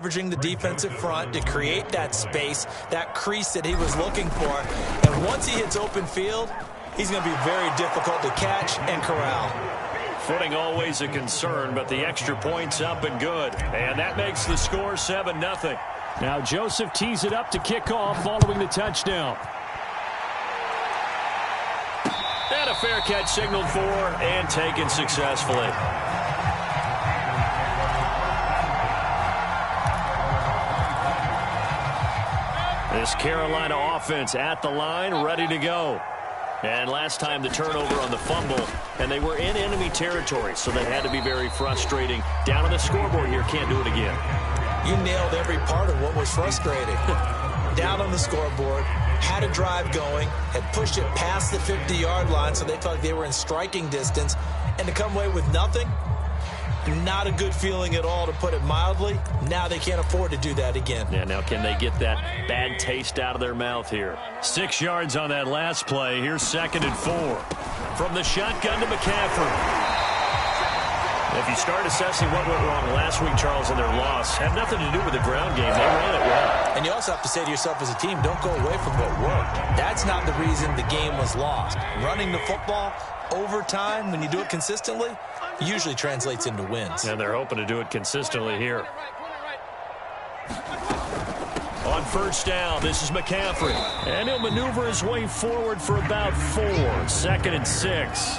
Leveraging the defensive front to create that space, that crease that he was looking for. And once he hits open field, he's going to be very difficult to catch and corral. Footing always a concern, but the extra point's up and good. And that makes the score 7-0. Now Joseph tees it up to kick off following the touchdown. And a fair catch signaled for and taken successfully. This Carolina offense at the line, ready to go. And last time the turnover on the fumble, and they were in enemy territory, so that had to be very frustrating. Down on the scoreboard here, can't do it again. You nailed every part of what was frustrating. Down on the scoreboard, had a drive going, had pushed it past the 50-yard line, so they felt like they were in striking distance, and to come away with nothing, not a good feeling at all, to put it mildly. Now they can't afford to do that again. Yeah, now can they get that bad taste out of their mouth here? 6 yards on that last play. Here's 2nd and 4. From the shotgun to McCaffrey. If you start assessing what went wrong last week, Charles, in their loss, had nothing to do with the ground game. They ran it well. And you also have to say to yourself as a team, don't go away from what worked. That's not the reason the game was lost. Running the football over time, when you do it consistently, usually translates into wins. And they're hoping to do it consistently here. On first down, this is McCaffrey. And he'll maneuver his way forward for about 4. 2nd and 6.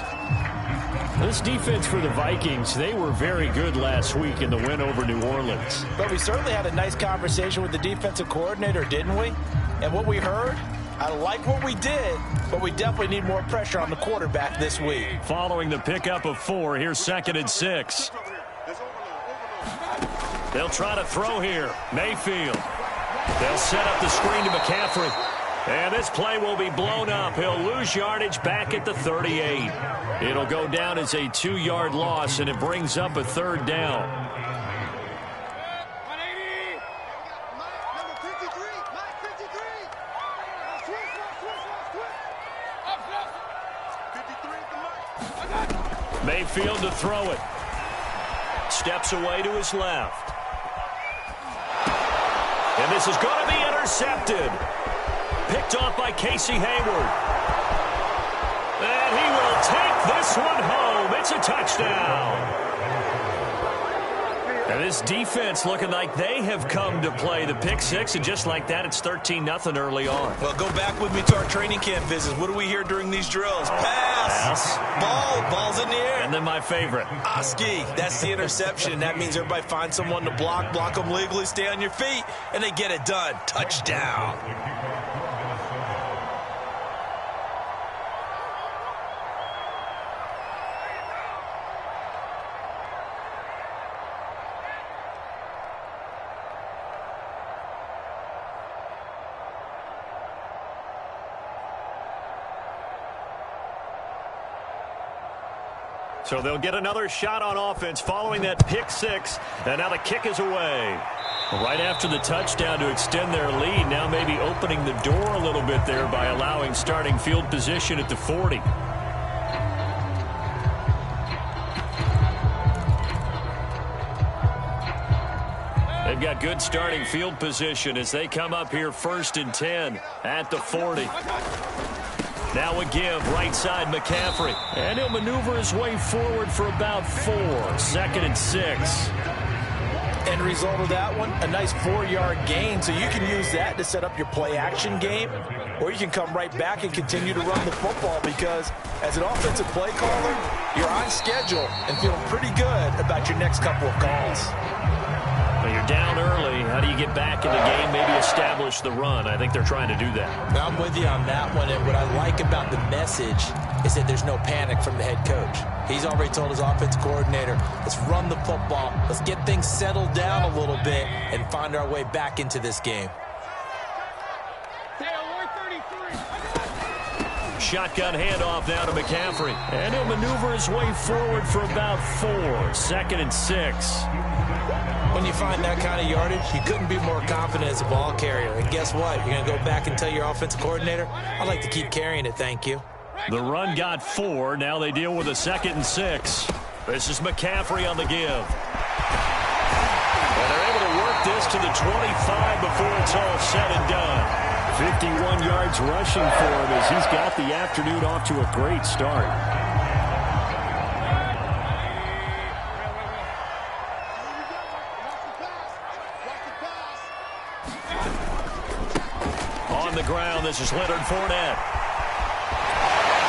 This defense for the Vikings, they were very good last week in the win over New Orleans. But we certainly had a nice conversation with the defensive coordinator, didn't we? And what we heard, I like what we did, but we definitely need more pressure on the quarterback this week. Following the pickup of 4, here's 2nd and 6. They'll try to throw here. Mayfield. They'll set up the screen to McCaffrey. And this play will be blown up. He'll lose yardage back at the 38. It'll go down as a 2-yard loss, and it brings up a 3rd down. Mayfield to throw it. Steps away to his left. And this is going to be intercepted. Picked off by Casey Hayward. And he will take this one home. It's a touchdown. And this defense looking like they have come to play the pick 6, and just like that, it's 13-0 early on. Well, go back with me to our training camp visits. What do we hear during these drills? Pass. Ball's in the air. And then my favorite. Ski. That's the interception. That means everybody finds someone to block them legally, stay on your feet, and they get it done. Touchdown. So they'll get another shot on offense following that pick 6, and now the kick is away. Right after the touchdown to extend their lead, now maybe opening the door a little bit there by allowing starting field position at the 40. They've got good starting field position as they come up here 1st and 10 at the 40. Now a give, right side McCaffrey. And he'll maneuver his way forward for about 4. 2nd and 6. End result of that one, a nice 4-yard gain. So you can use that to set up your play-action game, or you can come right back and continue to run the football, because as an offensive play caller, you're on schedule and feeling pretty good about your next couple of calls. Well, you're down early. How do you get back in the game, maybe establish the run? I think they're trying to do that. I'm with you on that one, and what I like about the message is that there's no panic from the head coach. He's already told his offensive coordinator, let's run the football, let's get things settled down a little bit and find our way back into this game. Shotgun handoff now to McCaffrey. And he'll maneuver his way forward for about 4. 2nd and 6. When you find that kind of yardage, you couldn't be more confident as a ball carrier. And guess what? You're going to go back and tell your offensive coordinator, I'd like to keep carrying it, thank you. The run got 4. Now they deal with a 2nd and 6. This is McCaffrey on the give. And they're able to work this this to the 25 before it's all said and done. 51 yards rushing for him as he's got the afternoon off to a great start. On the ground, this is Leonard Fournette.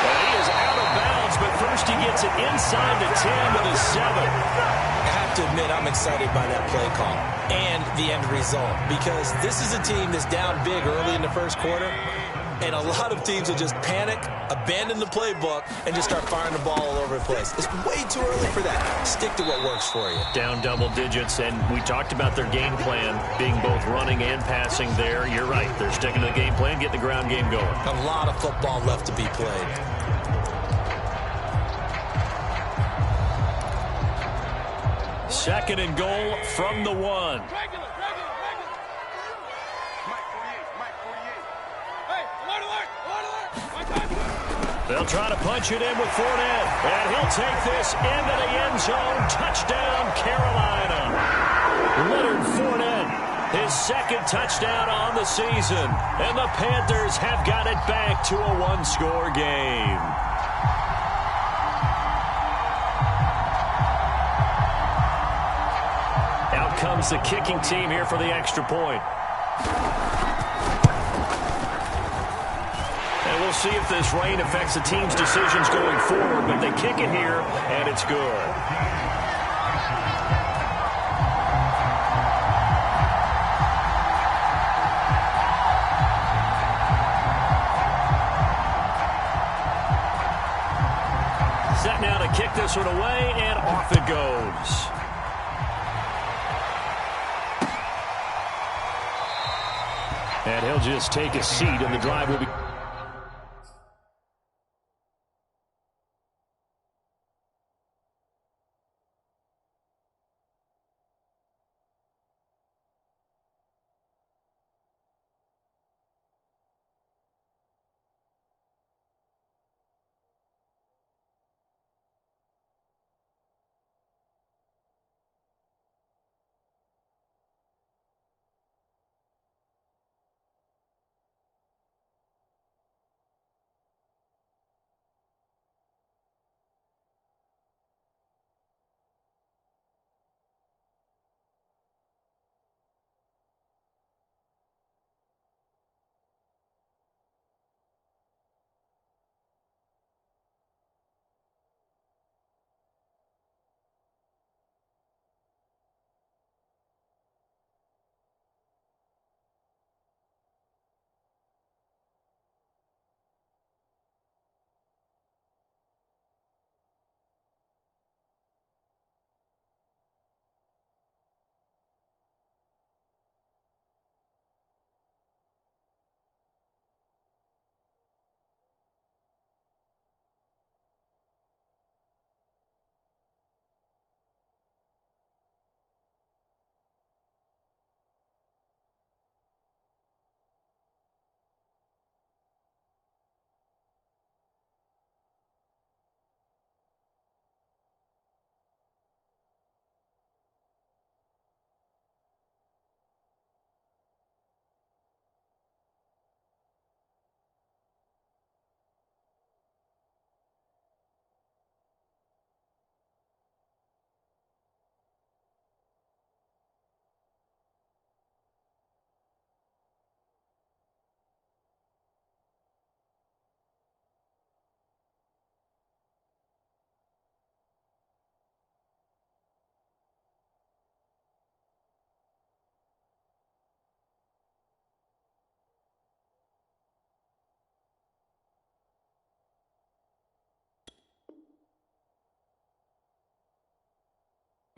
And he is out of bounds, but first he gets it inside the 10 to the 7. I have to admit, I'm excited by that play call and the end result, because this is a team that's down big early in the first quarter, and a lot of teams will just panic, abandon the playbook, and just start firing the ball all over the place. It's way too early for that. Stick to what works for you. Down double digits, and we talked about their game plan being both running and passing there. You're right. They're sticking to the game plan, getting the ground game going. A lot of football left to be played. Second and goal from the 1. They'll try to punch it in with Fournette, and he'll take this into the end zone. Touchdown, Carolina. Leonard Fournette, his second touchdown on the season, and the Panthers have got it back to a one-score game. Out comes the kicking team here for the extra point. And we'll see if this rain affects the team's decisions going forward, but they kick it here, and it's good. Set now to kick this one away, and off it goes. And he'll just take a seat, and the drive will be...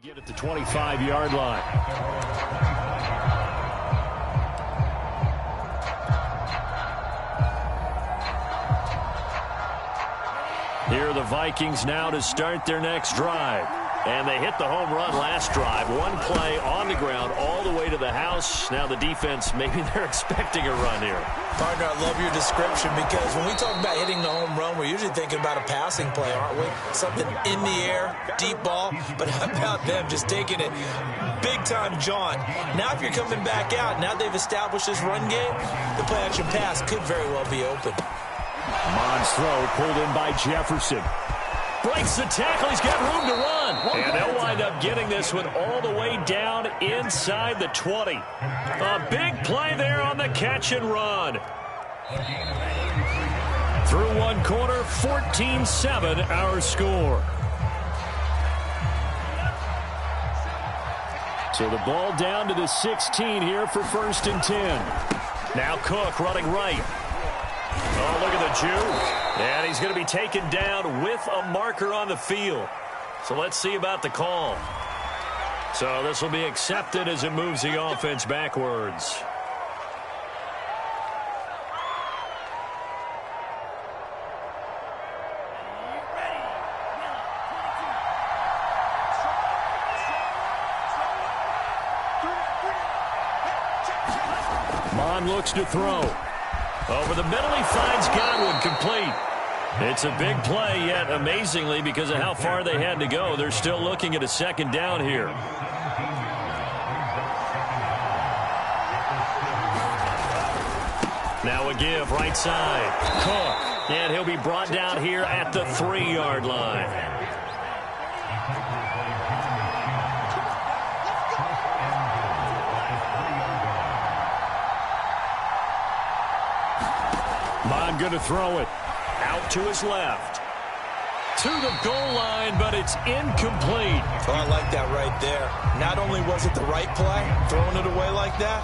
Get at the 25-yard line. Here are the Vikings now to start their next drive. And they hit the home run last drive. One play on the ground all the way to the house. Now the defense, maybe they're expecting a run here. Partner, I love your description because when we talk about hitting the home run, we're usually thinking about a passing play, aren't we? Something in the air, deep ball. But how about them just taking it big-time jaunt? Now if you're coming back out, now they've established this run game, the play-action pass could very well be open. Mond's throw pulled in by Jefferson. Breaks the tackle. He's got room to run. And they'll wind up getting this one all the way down inside the 20. A big play there on the catch and run. Through one quarter, 14-7 our score. So the ball down to the 16 here for 1st and 10. Now Cook running right. Oh, look at the juke. And he's going to be taken down with a marker on the field. So let's see about the call. So this will be accepted as it moves the offense backwards. Mond looks to throw. Over the middle, he finds Godwin, complete. It's a big play, yet amazingly, because of how far they had to go, they're still looking at a 2nd down here. Now a give, right side. Cook, and he'll be brought down here at the 3-yard line. Mond going to throw it. Out to his left. To the goal line, but it's incomplete. Oh, I like that right there. Not only was it the right play, throwing it away like that,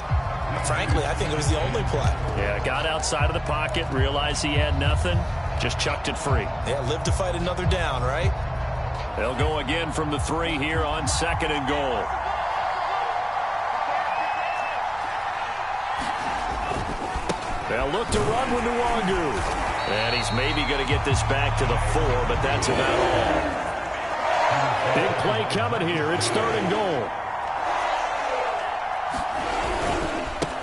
frankly, I think it was the only play. Yeah, got outside of the pocket, realized he had nothing, just chucked it free. Yeah, live to fight another down, right? They'll go again from the 3 here on 2nd and goal. They'll look to run with Nwangu. And he's maybe going to get this back to the 4, but that's about all. Big play coming here. It's 3rd and goal.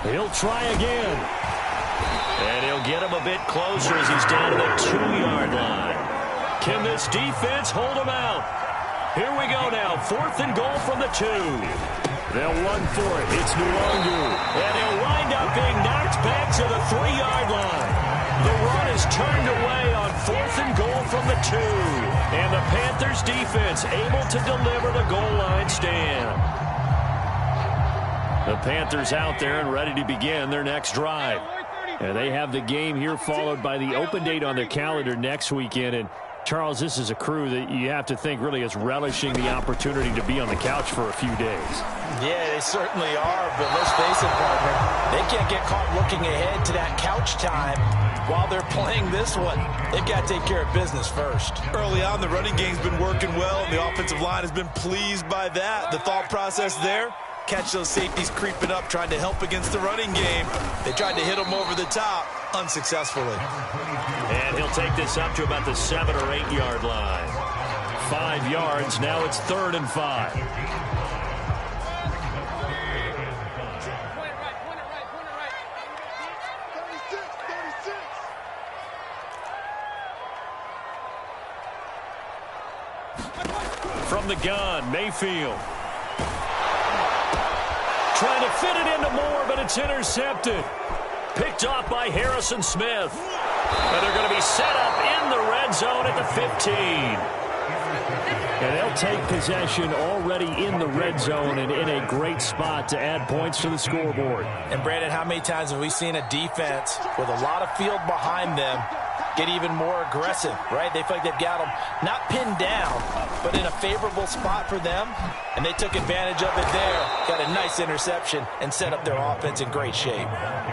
He'll try again. And he'll get him a bit closer as he's down to the 2-yard line. Can this defense hold him out? Here we go now. 4th and goal from the 2. They'll run for it. It's Nwangu. And he'll wind up being knocked back to the 3-yard line. The run is turned away on 4th and goal from the 2. And the Panthers defense able to deliver the goal line stand. The Panthers out there and ready to begin their next drive. And they have the game here followed by the open date on their calendar next weekend. And Charles, this is a crew that you have to think really is relishing the opportunity to be on the couch for a few days. Yeah, they certainly are, but let's face it, partner, they can't get caught looking ahead to that couch time while they're playing this one. They've got to take care of business first. Early on, the running game's been working well, and the offensive line has been pleased by that. The thought process there, catch those safeties creeping up, trying to help against the running game. They tried to hit them over the top, unsuccessfully. And he'll take this up to about the 7 or 8 yard line. 5 yards, now it's 3rd and 5. From the gun, Mayfield. Trying to fit it into Moore, but it's intercepted. Picked off by Harrison Smith. And they're going to be set up in the red zone at the 15. And they'll take possession already in the red zone and in a great spot to add points to the scoreboard. And, Brandon, how many times have we seen a defense with a lot of field behind them get even more aggressive, right? They feel like they've got them not pinned down, but in a favorable spot for them, and they took advantage of it there. Got a nice interception and set up their offense in great shape.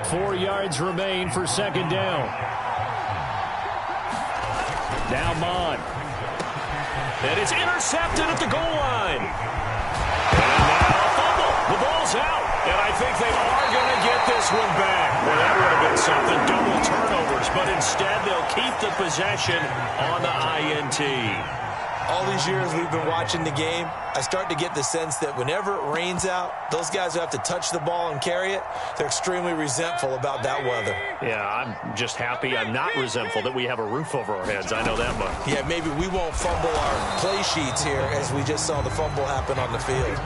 4 yards remain for 2nd down. Now Mond. And it's intercepted at the goal line. And now a fumble. The ball's out. And I think they are going to get this one back. Well, that would have been something. Double turnovers. But instead, they'll keep the possession on the INT. All these years we've been watching the game, I start to get the sense that whenever it rains out, those guys who have to touch the ball and carry it, they're extremely resentful about that weather. Yeah, I'm just happy I'm not resentful that we have a roof over our heads. I know that much. Yeah, maybe we won't fumble our play sheets here as we just saw the fumble happen on the field.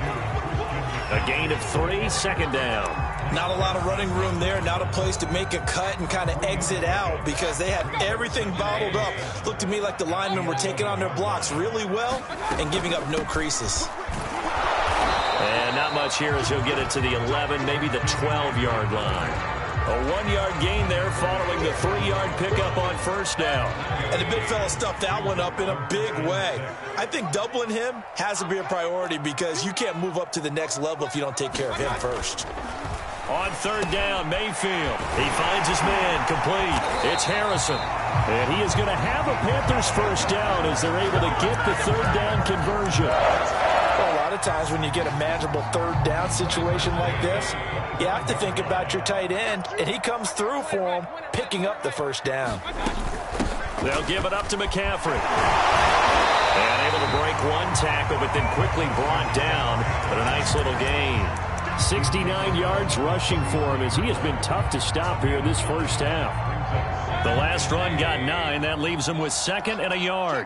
A gain of 3, second down. Not a lot of running room there, not a place to make a cut and kind of exit out because they had everything bottled up. Looked to me like the linemen were taking on their blocks really well and giving up no creases. And not much here as he'll get it to the 11, maybe the 12-yard line. A 1-yard gain there following the 3-yard pickup on first down. And the big fella stuffed that one up in a big way. I think doubling him has to be a priority because you can't move up to the next level if you don't take care of him first. On third down, Mayfield. He finds his man complete. It's Harrison. And he is going to have a Panthers first down as they're able to get the third down conversion. Well, a lot of times when you get a manageable third down situation like this, you have to think about your tight end, and he comes through for him, picking up the first down. They'll give it up to McCaffrey. And able to break one tackle, but then quickly brought down. But a nice little gain. 69 yards rushing for him as he has been tough to stop here this first half. The last run got 9. That leaves him with 2nd and a yard.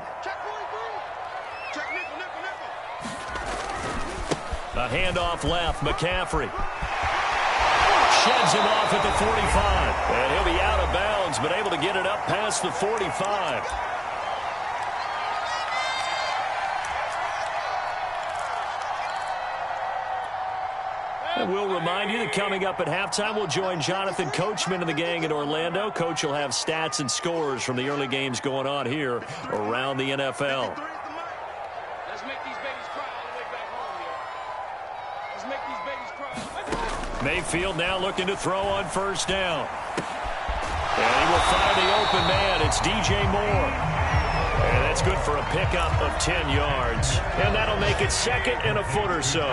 A handoff left. McCaffrey sheds him off at the 45. And he'll be out of bounds, but able to get it up past the 45. And we'll remind you that coming up at halftime, we'll join Jonathan Coachman and the gang in Orlando. Coach will have stats and scores from the early games going on here around the NFL. Let's make these babies cry all the way back home here. Let's make these babies cry. Mayfield now looking to throw on first down. And he will fire the open man. It's DJ Moore. And that's good for a pickup of 10 yards. And that'll make it 2nd and a foot or so.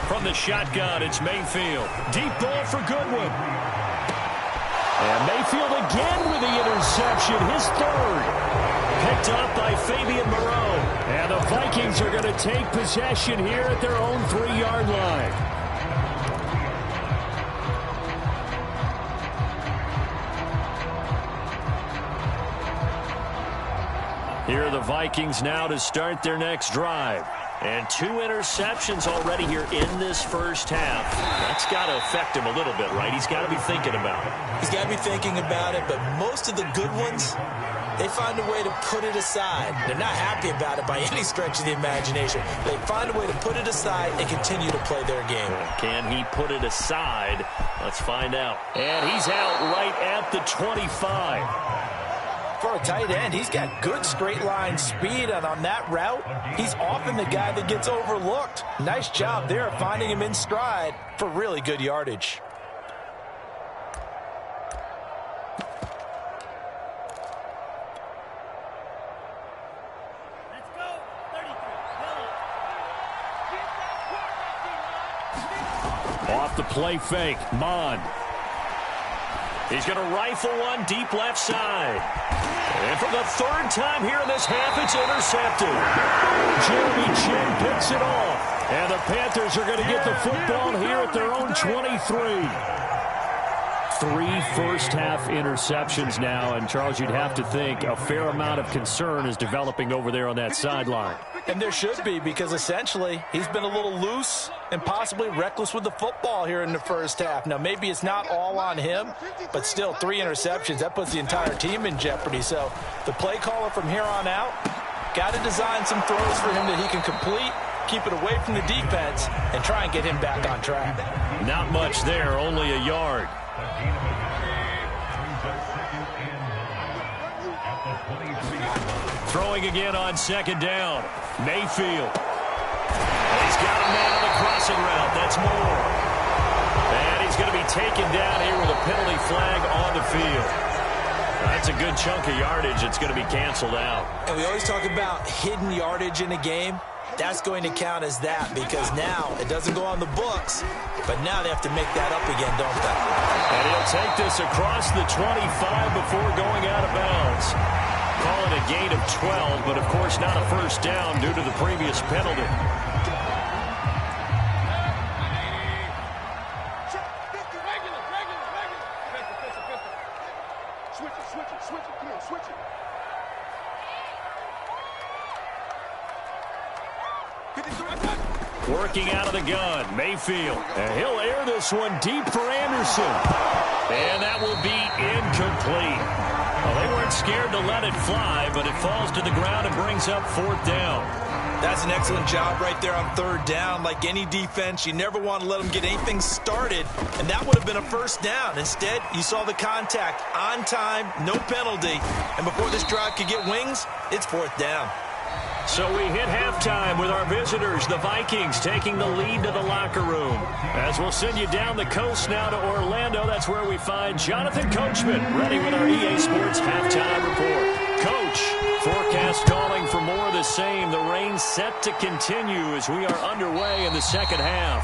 From the shotgun, it's Mayfield. Deep ball for Goodwin. And Mayfield again with the interception, his 3rd. Picked up by Fabian Moreau. And the Vikings are going to take possession here at their own 3-yard line. Here are the Vikings now to start their next drive. And 2 interceptions already here in this first half. That's got to affect him a little bit, right? He's got to be thinking about it. He's got to be thinking about it, but most of the good ones, they find a way to put it aside. They're not happy about it by any stretch of the imagination. They find a way to put it aside and continue to play their game. Can he put it aside? Let's find out. And he's out right at the 25. For a tight end, he's got good straight line speed, and on that route, he's often the guy that gets overlooked. Nice job there finding him in stride for really good yardage. Let's go. 33. Off the play fake, Mond. He's going to rifle one deep left side. And for the 3rd time here in this half, it's intercepted. Jeremy Chin picks it off. And the Panthers are going to get the football here at their own 23. 3 first-half interceptions now. And, Charles, you'd have to think a fair amount of concern is developing over there on that sideline. And there should be, because essentially he's been a little loose and possibly reckless with the football here in the first half. Now, maybe it's not all on him, but still 3 interceptions. That puts the entire team in jeopardy. So the play caller from here on out got to design some throws for him that he can complete, keep it away from the defense, and try and get him back on track. Not much there, only a yard. Throwing again on 2nd down. Mayfield. He's got a man on the crossing route. That's Moore. And he's going to be taken down here with a penalty flag on the field. That's a good chunk of yardage. It's going to be canceled out. And we always talk about hidden yardage in a game. that's going to count as that because now it doesn't go on the books, but now they have to make that up again, don't they? And he'll take this across the 25 before going out of bounds. Call it a gain of 12, but of course not a first down due to the previous penalty. Working out of the gun, Mayfield. And he'll air this one deep for Anderson. And that will be incomplete. Well, they weren't scared to let it fly, but it falls to the ground and brings up fourth down. That's an excellent job right there on third down. Like any defense, you never want to let them get anything started, and that would have been a first down. Instead, you saw the contact on time, no penalty, and before this drive could get wings, it's fourth down. So we hit halftime with our visitors, the Vikings, taking the lead to the locker room. As we'll send you down the coast now to Orlando, that's where we find Jonathan Coachman, ready with our EA Sports halftime report. Coach, forecast calling for more of the same. The rain set to continue as we are underway in the second half.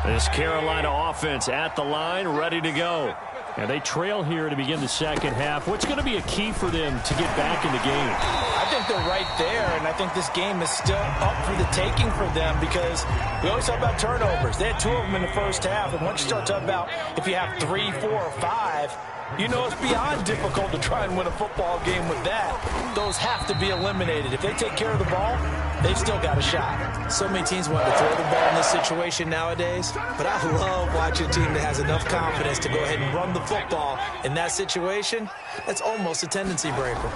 This Carolina offense at the line, ready to go. And they trail here to begin the second half. What's going to be a key for them to get back in the game? I think they're right there, and I think this game is still up for the taking for them because we always talk about turnovers. They had 2 of them in the first half, and once you start talking about if you have 3, 4, or 5, you know it's beyond difficult to try and win a football game with that. Those have to be eliminated. If they take care of the ball, they've still got a shot. So many teams want to throw the ball in this situation nowadays, but I love watching a team that has enough confidence to go ahead and run the football in that situation. That's almost a tendency breaker.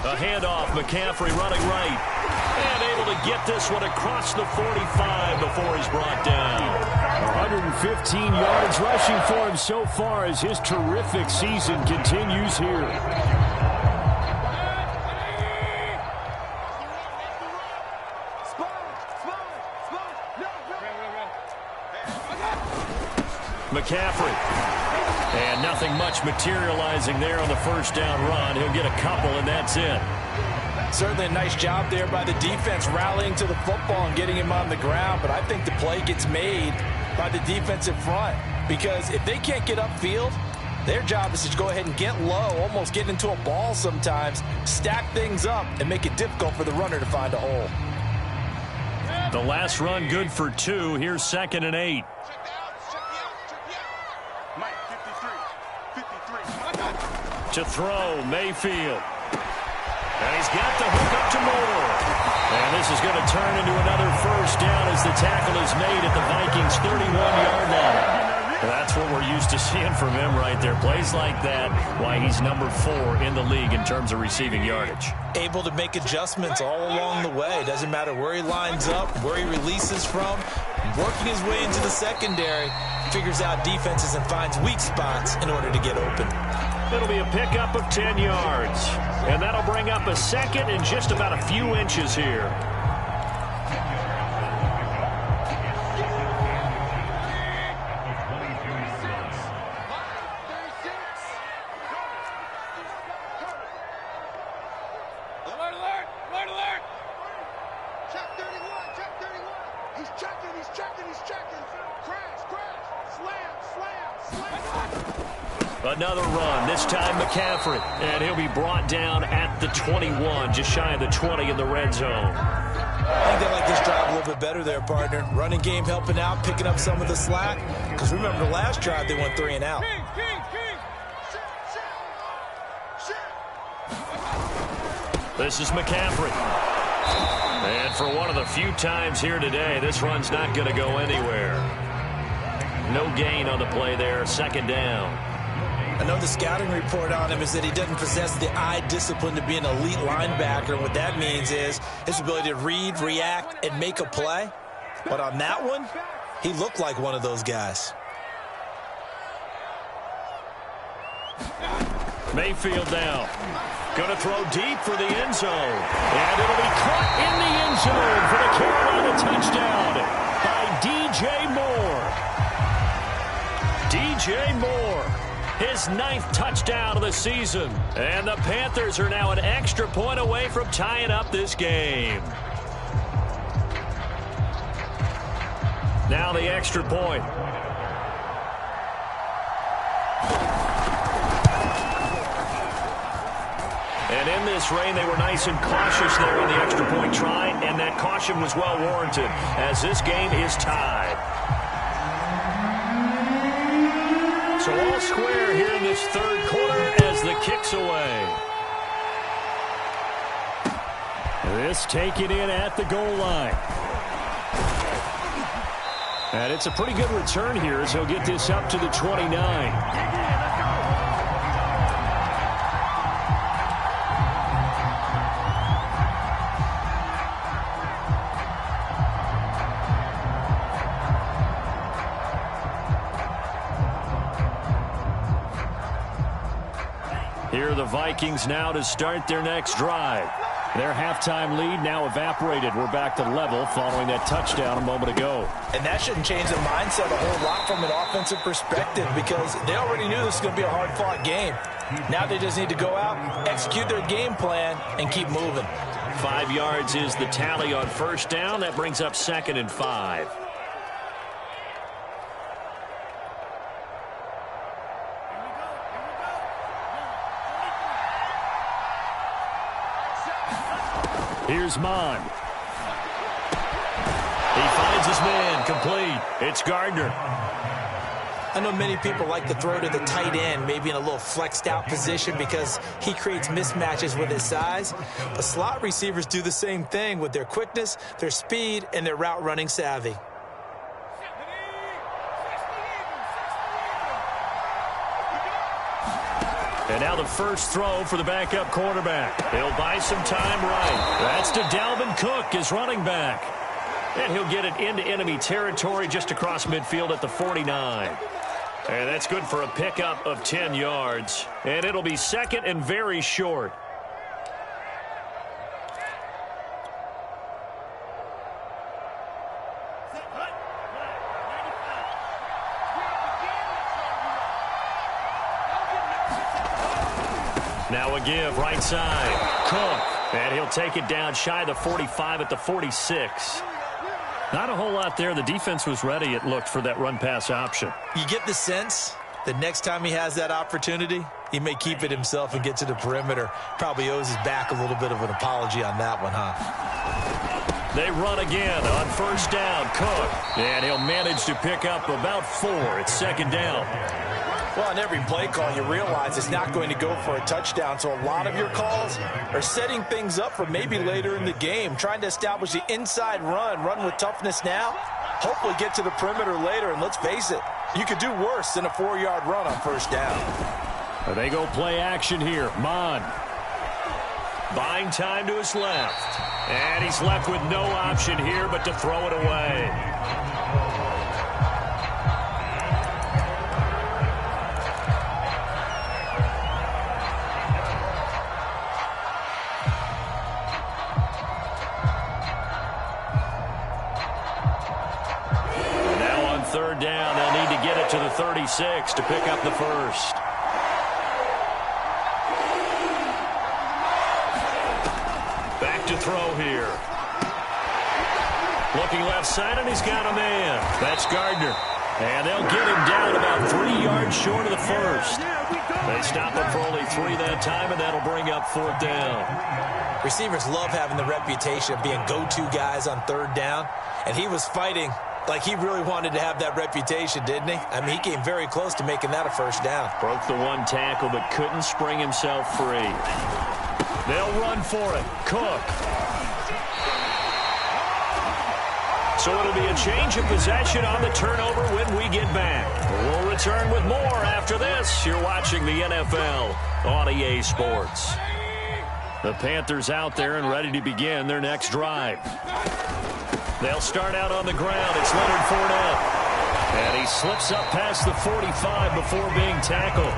A handoff, McCaffrey running right. And able to get this one across the 45 before he's brought down. 115 yards rushing for him so far as his terrific season continues here. McCaffrey. And nothing much materializing there on the first down run. He'll get a couple, and that's it. Certainly a nice job there by the defense rallying to the football and getting him on the ground, but I think the play gets made by the defensive front because if they can't get upfield, their job is to go ahead and get low, almost get into a ball sometimes, stack things up, and make it difficult for the runner to find a hole. The last run good for 2. Here's 2nd and 8. To throw, Mayfield. And he's got the hook up to Moore. And this is going to turn into another first down as the tackle is made at the Vikings' 31-yard line. That's what we're used to seeing from him right there. Plays like that, why he's number 4 in the league in terms of receiving yardage. Able to make adjustments all along the way. Doesn't matter where he lines up, where he releases from. Working his way into the secondary, figures out defenses and finds weak spots in order to get open. It'll be a pickup of 10 yards. And that'll bring up a second and just about a few inches here. Another run, this time McCaffrey. And he'll be brought down at the 21, just shy of the 20 in the red zone. I think they like this drive a little bit better there, partner. Running game helping out, picking up some of the slack. Because remember, the last drive, they went 3 and out. This is McCaffrey. And for one of the few times here today, this run's not going to go anywhere. No gain on the play there, 2nd down. I know the scouting report on him is that he doesn't possess the eye discipline to be an elite linebacker. What that means is his ability to read, react, and make a play. But on that one, he looked like one of those guys. Mayfield now. Going to throw deep for the end zone. And it'll be caught in the end zone for the Carolina touchdown by DJ Moore. DJ Moore, his 9th touchdown of the season. And the Panthers are now an extra point away from tying up this game. Now the extra point. And in this rain, they were nice and cautious there on the extra point try, and that caution was well warranted as this game is tied. So all square here in this third quarter as the kick's away. This taken in at the goal line. And it's a pretty good return here as he'll get this up to the 29. Here are the Vikings now to start their next drive. Their halftime lead now evaporated. We're back to level following that touchdown a moment ago. And that shouldn't change the mindset a whole lot from an offensive perspective because they already knew this was going to be a hard-fought game. Now they just need to go out, execute their game plan, and keep moving. 5 yards is the tally on first down. That brings up 2nd and 5. Here's Mon. He finds his man, complete. It's Gardner. I know many people like to throw to the tight end, maybe in a little flexed out position because he creates mismatches with his size. But slot receivers do the same thing with their quickness, their speed, and their route running savvy. And now the first throw for the backup quarterback. He'll buy some time right. That's to Dalvin Cook, his running back. And he'll get it into enemy territory just across midfield at the 49. And that's good for a pickup of 10 yards. And it'll be 2nd and very short. Now a give, right side. Cook. And he'll take it down shy of the 45 at the 46. Not a whole lot there. The defense was ready, it looked, for that run-pass option. You get the sense that next time he has that opportunity, he may keep it himself and get to the perimeter. Probably owes his back a little bit of an apology on that one, huh? They run again on first down. Cook. And he'll manage to pick up about 4. It's 2nd down. Well, on every play call, you realize it's not going to go for a touchdown. So a lot of your calls are setting things up for maybe later in the game, trying to establish the inside run with toughness now, hopefully get to the perimeter later. And let's face it, you could do worse than a 4-yard run on first down. They go play action here. Mon. Buying time to his left. And he's left with no option here but to throw it away. Third down, they'll need to get it to the 36 to pick up the first. Back to throw here. Looking left side, and he's got a man. That's Gardner. And they'll get him down about 3 yards short of the first. They stop him for only 3 that time, and that'll bring up 4th down. Receivers love having the reputation of being go-to guys on 3rd down, and he was fighting like he really wanted to have that reputation, didn't he? I mean, he came very close to making that a first down. Broke the 1 tackle, but couldn't spring himself free. They'll run for it. Cook. So it'll be a change of possession on the turnover when we get back. We'll return with more after this. You're watching the NFL on EA Sports. The Panthers out there and ready to begin their next drive. They'll start out on the ground. It's Leonard Fournette. And he slips up past the 45 before being tackled.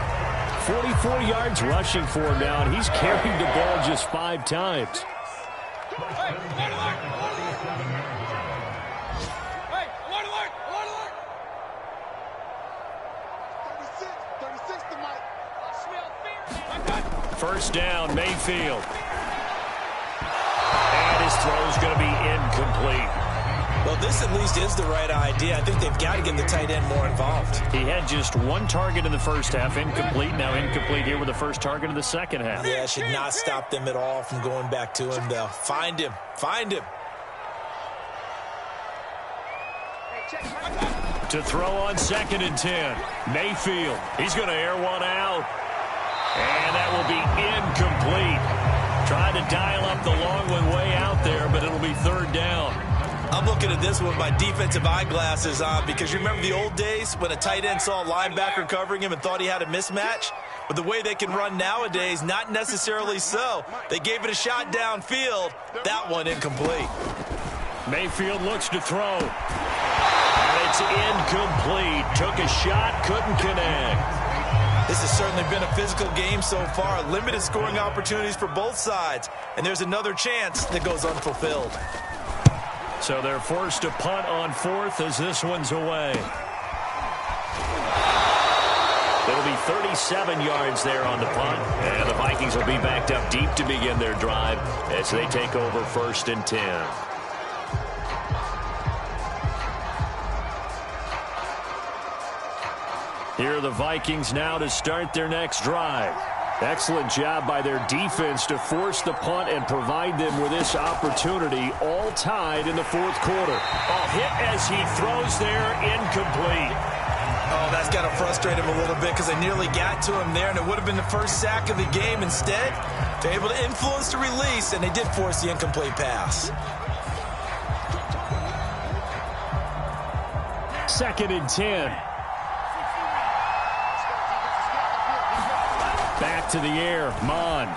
44 yards rushing for him now, and he's carried the ball just 5 times. First down, Mayfield. And his throw's going to be incomplete. Well, this at least is the right idea. I think they've got to get the tight end more involved. He had just one target in the first half, incomplete. Now incomplete here with the first target of the second half. Yeah, it should not stop them at all from going back to him, though. Find him. Find him. To throw on 2nd and 10. Mayfield. He's going to air one out. And that will be incomplete. Trying to dial up the long one way out there, but it'll be 3rd down. I'm looking at this with my defensive eyeglasses on because you remember the old days when a tight end saw a linebacker covering him and thought he had a mismatch? But the way they can run nowadays, not necessarily so. They gave it a shot downfield. That one incomplete. Mayfield looks to throw. And it's incomplete. Took a shot, couldn't connect. This has certainly been a physical game so far. Limited scoring opportunities for both sides. And there's another chance that goes unfulfilled. So they're forced to punt on 4th as this one's away. It'll be 37 yards there on the punt. And the Vikings will be backed up deep to begin their drive as they take over 1st and 10. Here are the Vikings now to start their next drive. Excellent job by their defense to force the punt and provide them with this opportunity, all tied in the 4th quarter. A hit as he throws there, incomplete. Oh, that's got to frustrate him a little bit because they nearly got to him there, and it would have been the first sack of the game. Instead, they're able to influence the release, and they did force the incomplete pass. 2nd and 10. Back to the air, Mond.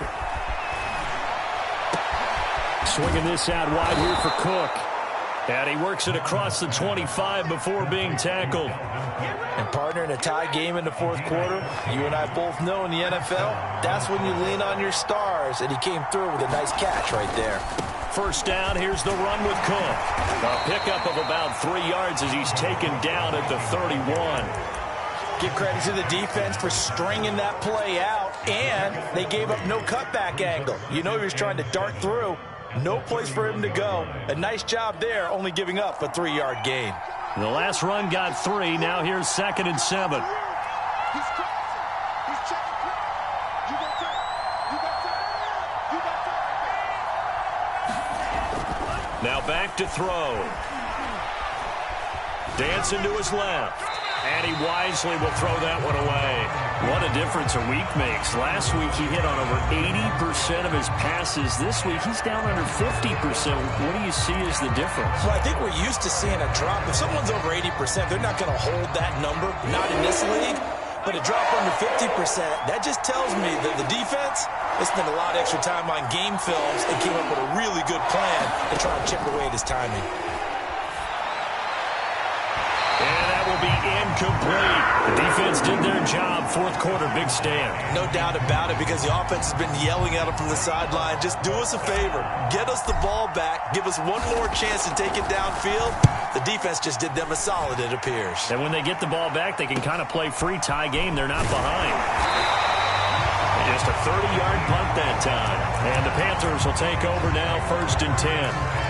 Swinging this out wide here for Cook. And he works it across the 25 before being tackled. And partner, in a tie game in the 4th quarter, you and I both know in the NFL, that's when you lean on your stars. And he came through with a nice catch right there. First down, here's the run with Cook. A pickup of about 3 yards as he's taken down at the 31. Give credit to the defense for stringing that play out, and they gave up no cutback angle. You know he was trying to dart through. No place for him to go. A nice job there, only giving up a 3-yard gain. The last run got 3. Now here's 2nd and 7. Now back to throw. Dancing to his left. And he wisely will throw that one away. What a difference a week makes. Last week he hit on over 80% of his passes. This week he's down under 50%. What do you see as the difference? Well, I think we're used to seeing a drop. If someone's over 80%, they're not going to hold that number. Not in this league. But a drop under 50%, that just tells me that the defense, they spent a lot of extra time on game films and came up with a really good plan to try and chip away at his timing. Will be incomplete. The defense did their job. 4th quarter, big stand. No doubt about it because the offense has been yelling at them from the sideline. Just do us a favor. Get us the ball back. Give us one more chance to take it downfield. The defense just did them a solid, it appears. And when they get the ball back, they can kind of play free tie game. They're not behind. Just a 30-yard punt that time. And the Panthers will take over now, 1st and 10.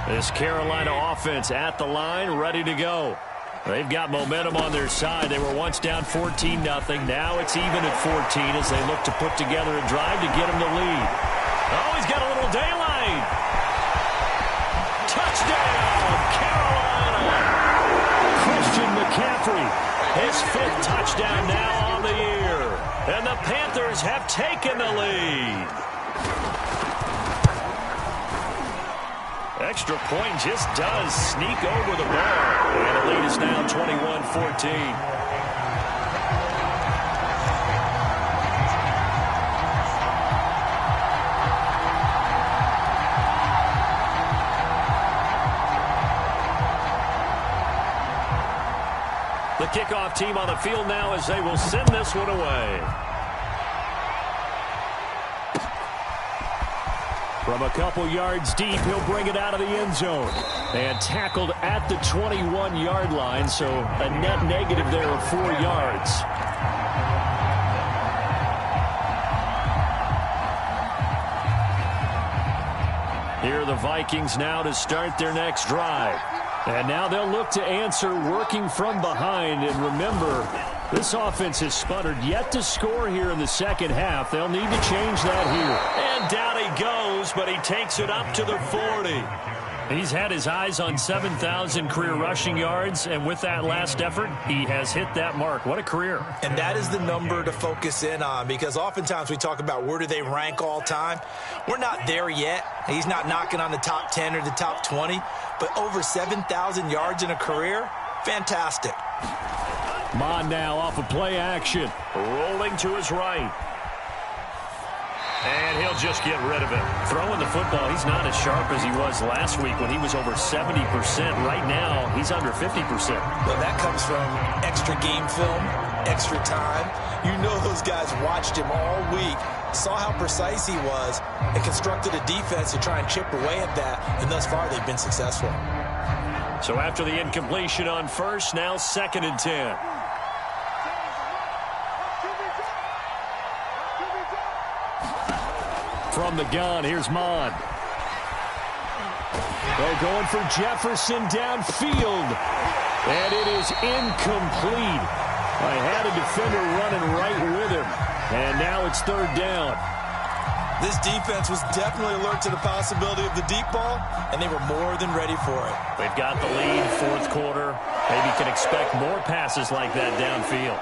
This Carolina offense at the line, ready to go. They've got momentum on their side. They were once down 14-0. Now it's even at 14 as they look to put together a drive to get them the lead. Oh, he's got a little daylight. Touchdown, Carolina. Christian McCaffrey, his 5th touchdown now on the year. And the Panthers have taken the lead. Extra point just does sneak over the ball. And the lead is now 21-14. The kickoff team on the field now as they will send this one away. From a couple yards deep, he'll bring it out of the end zone. And tackled at the 21-yard line, so a net negative there of 4 yards. Here are the Vikings now to start their next drive. And now they'll look to answer working from behind. And remember, this offense has sputtered yet to score here in the second half. They'll need to change that here. And down he goes, but he takes it up to the 40. He's had his eyes on 7,000 career rushing yards, and with that last effort, he has hit that mark. What a career. And that is the number to focus in on, because oftentimes we talk about where do they rank all time. We're not there yet. He's not knocking on the top 10 or the top 20, but over 7,000 yards in a career, fantastic. Mon now off of play action. Rolling to his right. And he'll just get rid of it. Throwing the football, he's not as sharp as he was last week when he was over 70%. Right now, he's under 50%. Well, that comes from extra game film, extra time. You know those guys watched him all week, saw how precise he was, and constructed a defense to try and chip away at that, and thus far they've been successful. So after the incompletion on first, now 2nd and 10. From the gun, here's Mon. They're going for Jefferson downfield. And it is incomplete. I had a defender running right with him. And now it's 3rd down. This defense was definitely alert to the possibility of the deep ball, and they were more than ready for it. They've got the lead, 4th quarter. Maybe can expect more passes like that downfield.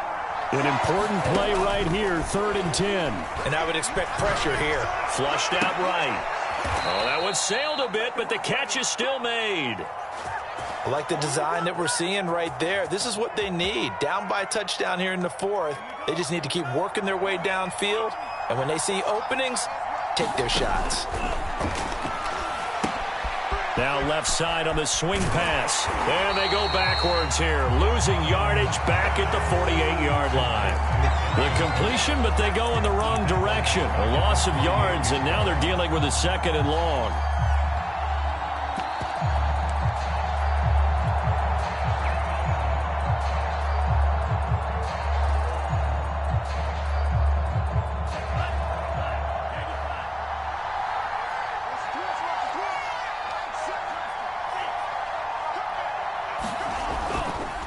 An important play right here, 3rd and 10. And I would expect pressure here. Flushed out right. Oh, that one sailed a bit, but the catch is still made. I like the design that we're seeing right there. This is what they need. Down by a touchdown here in the 4th. They just need to keep working their way downfield. And when they see openings, take their shots. Now left side on the swing pass. And they go backwards here. Losing yardage back at the 48-yard line. The completion, but they go in the wrong direction. A loss of yards, and now they're dealing with a 2nd and long.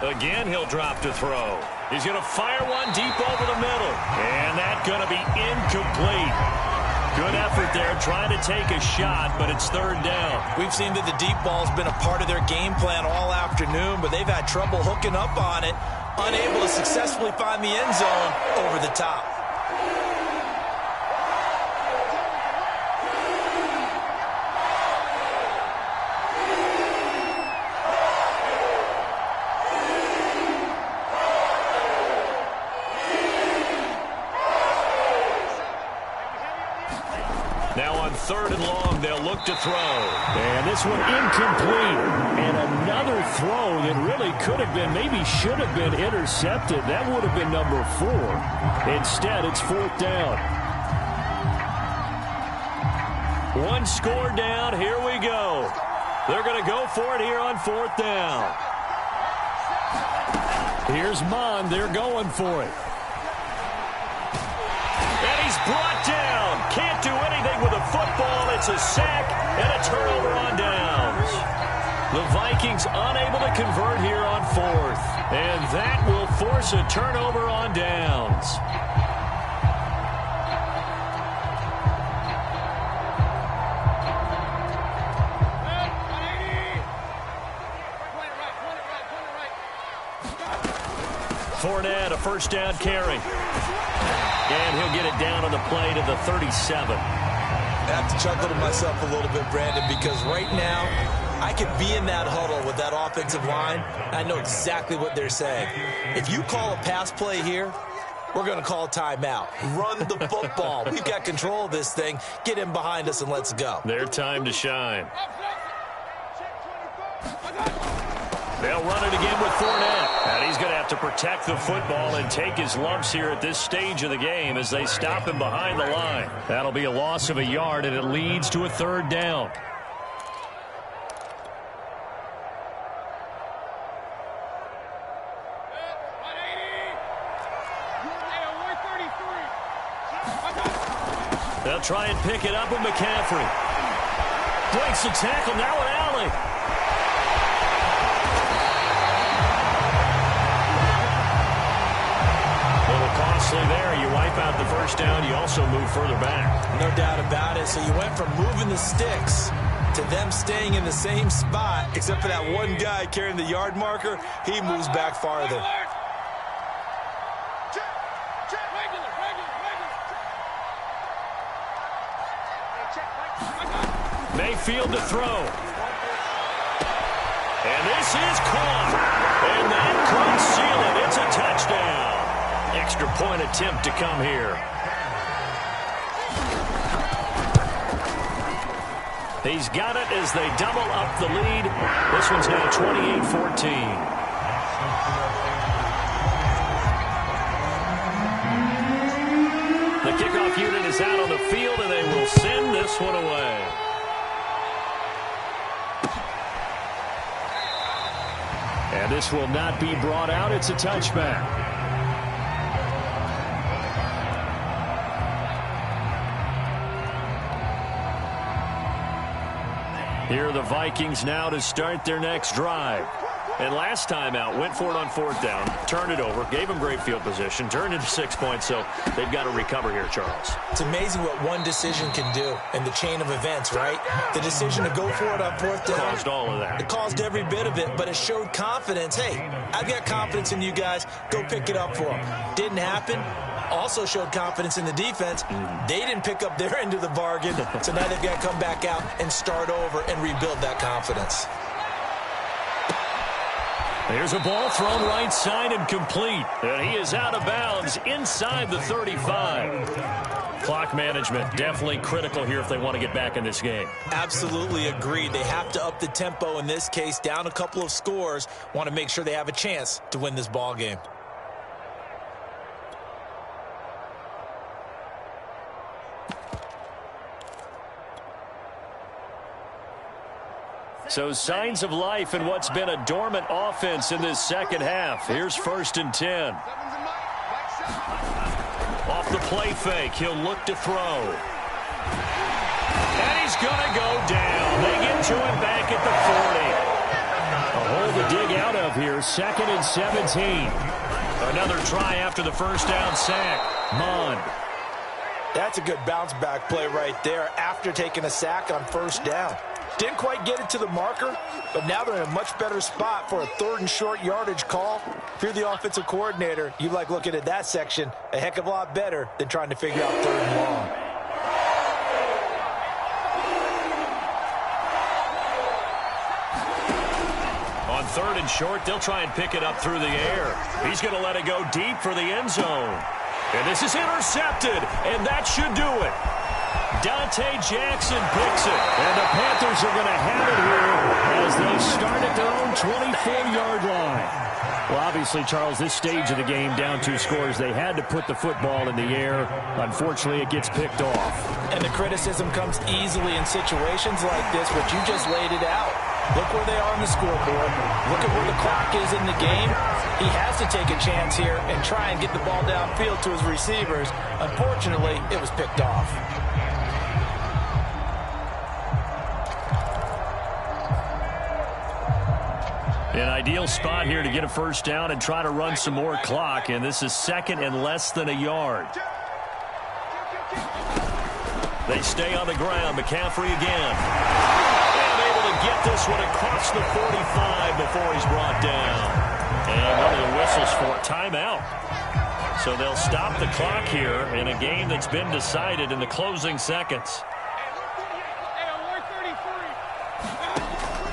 Again, he'll drop to throw. He's going to fire one deep over the middle. And that's going to be incomplete. Good effort there trying to take a shot, but it's 3rd down. We've seen that the deep ball's been a part of their game plan all afternoon, but they've had trouble hooking up on it, unable to successfully find the end zone over the top. Now on 3rd and long, they'll look to throw. And this one incomplete. And another throw that really could have been, maybe should have been intercepted. That would have been number 4. Instead, it's 4th down. One score down. Here we go. They're going to go for it here on 4th down. Here's Mon. They're going for it. And he's brought down. Can't do anything with the football. It's a sack and a turnover on downs. The Vikings unable to convert here on 4th. And that will force a turnover on downs. Fournette, a 1st down carry. And he'll get it down on the play to the 37. I have to chuckle to myself a little bit, Brandon, because right now I could be in that huddle with that offensive line. I know exactly what they're saying. If you call a pass play here, we're going to call timeout. Run the football. We've got control of this thing. Get in behind us and let's go. Their time to shine. They'll run it again with Fournette. And he's going to have to protect the football and take his lumps here at this stage of the game as they stop him behind the line. That'll be a loss of a yard, and it leads to a 3rd down. They'll try and pick it up with McCaffrey. Breaks the tackle, now an alley. A little costly there. You wipe out the first down, you also move further back. No doubt about it. So you went from moving the sticks to them staying in the same spot, except for that one guy carrying the yard marker. He moves back farther. Mayfield to throw. And this is caught. And that could seal it. It's a touchdown. Extra point attempt to come here. He's got it as they double up the lead. This one's now 28-14. The kickoff unit is out on the field, and they will send this one away. And this will not be brought out. It's a touchback. Here are the Vikings now to start their next drive. And last time out, went for it on fourth down, turned it over, gave them great field position, turned into 6 points, so they've got to recover here, Charles. It's amazing what one decision can do in the chain of events, right? The decision to go for it on fourth down. Caused all of that. It caused every bit of it, but it showed confidence. Hey, I've got confidence in you guys. Go pick it up for them. Didn't happen. Also showed confidence in the defense. They didn't pick up their end of the bargain, so now they've got to come back out and start over and rebuild that confidence. Here's a ball thrown right side and complete. And he is out of bounds inside the 35. Clock management definitely critical here if they want to get back in this game. Absolutely agreed. They have to up the tempo in this case, down a couple of scores. Want to make sure they have a chance to win this ball game. So signs of life in what's been a dormant offense in this second half. Here's 1st and 10. Off the play fake, he'll look to throw. And he's going to go down. They get to him back at the 40. A hole to dig out of here, 2nd and 17. Another try after the first down sack. Mond. That's a good bounce back play right there after taking a sack on first down. Didn't quite get it to the marker, but now they're in a much better spot for a 3rd and short yardage call. If you're the offensive coordinator, you like looking at that section a heck of a lot better than trying to figure out 3rd and long. On 3rd and short, they'll try and pick it up through the air. He's going to let it go deep for the end zone. And this is intercepted, and that should do it. Dante Jackson picks it, and the Panthers are going to have it here as they start at their own 24-yard line. Well, obviously, Charles, this stage of the game, down 2 scores, they had to put the football in the air. Unfortunately, it gets picked off. And the criticism comes easily in situations like this, but you just laid it out. Look where they are on the scoreboard. Look at where the clock is in the game. He has to take a chance here and try and get the ball downfield to his receivers. Unfortunately, it was picked off. An ideal spot here to get a first down and try to run some more clock, and this is 2nd and less than a yard. They stay on the ground. McCaffrey again. And able to get this one across the 45 before he's brought down. And one of the whistles for a timeout. So they'll stop the clock here in a game that's been decided in the closing seconds.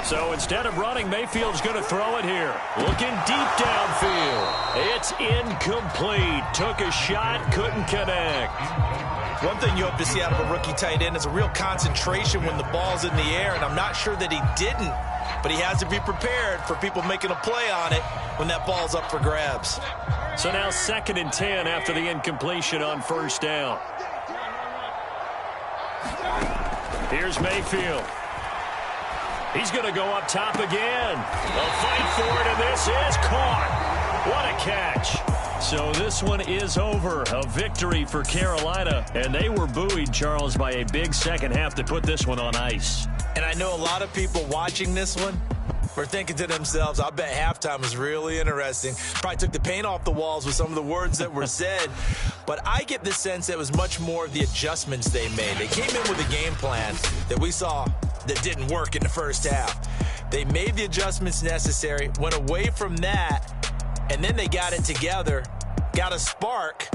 So instead of running, Mayfield's going to throw it here. Looking deep downfield. It's incomplete. Took a shot, couldn't connect. One thing you hope to see out of a rookie tight end is a real concentration when the ball's in the air, and I'm not sure that he didn't, but he has to be prepared for people making a play on it when that ball's up for grabs. So now 2nd and 10 after the incompletion on first down. Here's Mayfield. He's going to go up top again. They'll fight for it, and this is caught. What a catch. So this one is over. A victory for Carolina, and they were buoyed, Charles, by a big second half to put this one on ice. And I know a lot of people watching this one were thinking to themselves, I bet halftime was really interesting. Probably took the paint off the walls with some of the words that were said. But I get the sense that it was much more of the adjustments they made. They came in with a game plan that we saw that didn't work in the first half. They made the adjustments necessary, went away from that, and then they got it together, got a spark,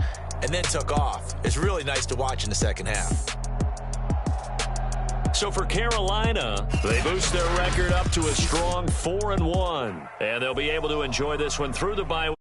and then took off. It's really nice to watch in the second half. So for Carolina, they boost their record up to a strong 4-1. And they'll be able to enjoy this one through the bye.